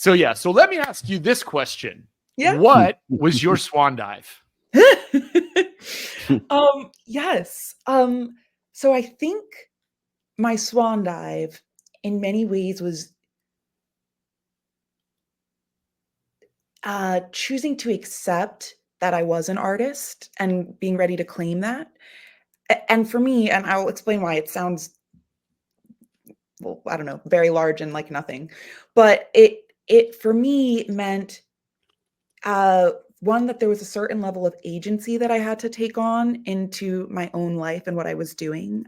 So let me ask you this question. Yeah. What was your swan dive? Yes. So I think my swan dive in many ways was choosing to accept that I was an artist and being ready to claim that. And for me, and I'll explain why it sounds, well, I don't know, very large and like nothing, but it for me meant uh one, that there was a certain level of agency that I had to take on into my own life and what I was doing.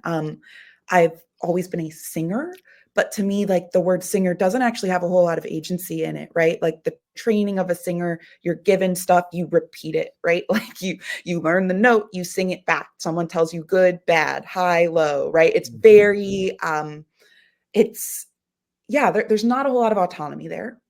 I've always been a singer, but to me, like the word singer doesn't actually have a whole lot of agency in it, right? Like the training of a singer, you're given stuff, you repeat it, right? Like you learn the note, you sing it back. Someone tells you good, bad, high, low, right? It's very it's yeah, there's not a whole lot of autonomy there.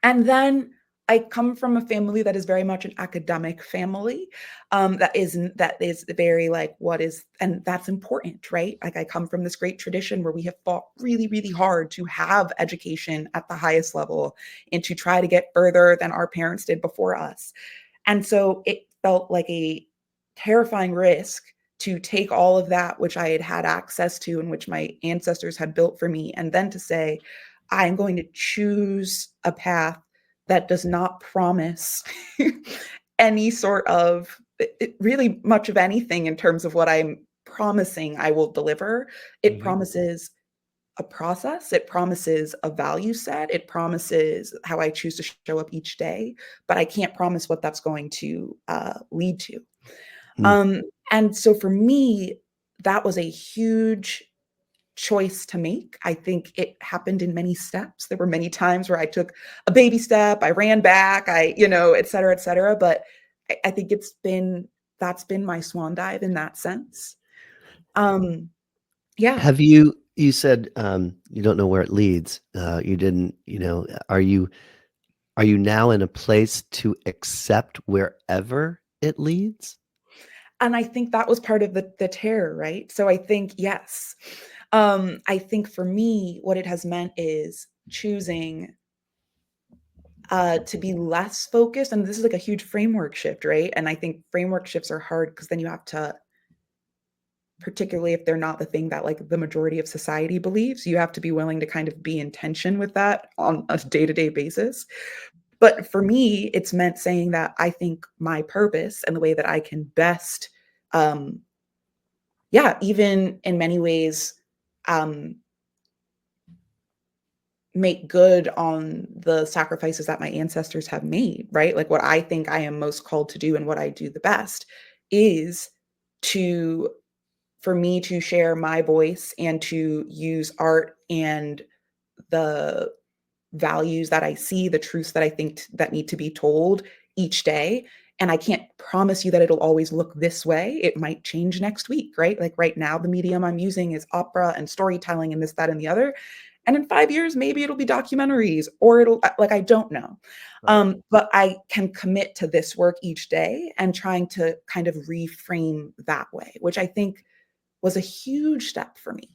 And then I come from a family that is very much an academic family. That is very like what is, and that's important, right? Like I come from this great tradition where we have fought really, really hard to have education at the highest level and to try to get further than our parents did before us. And so it felt like a terrifying risk to take all of that which I had had access to and which my ancestors had built for me, and then to say, I'm going to choose a path that does not promise any sort of really much of anything in terms of what I'm promising I will deliver. It promises a process, it promises a value set, it promises how I choose to show up each day, but I can't promise what that's going to lead to. Um, and so for me, that was a huge choice to make. I think it happened in many steps. There were many times where I took a baby step, I ran back, et cetera, et cetera. But I think that's been my swan dive in that sense. Yeah. Have you said, you don't know where it leads. You didn't, are you now in a place to accept wherever it leads? And I think that was part of the terror, right? So I think, yes. I think for me, what it has meant is choosing to be less focused. And this is like a huge framework shift, right? And I think framework shifts are hard because then you have to, particularly if they're not the thing that like the majority of society believes, you have to be willing to kind of be in tension with that on a day-to-day basis. But for me, it's meant saying that I think my purpose and the way that I can best, even in many ways, um, make good on the sacrifices that my ancestors have made, right? Like what I think I am most called to do and what I do the best is to, for me to share my voice and to use art and the values that I see, the truths that I think that need to be told each day. And I can't promise you that it'll always look this way. It might change next week, right? Like right now, the medium I'm using is opera and storytelling and this, that, and the other. And in 5 years, maybe it'll be documentaries or it'll like, I don't know. Right. But I can commit to this work each day and trying to kind of reframe that way, which I think was a huge step for me.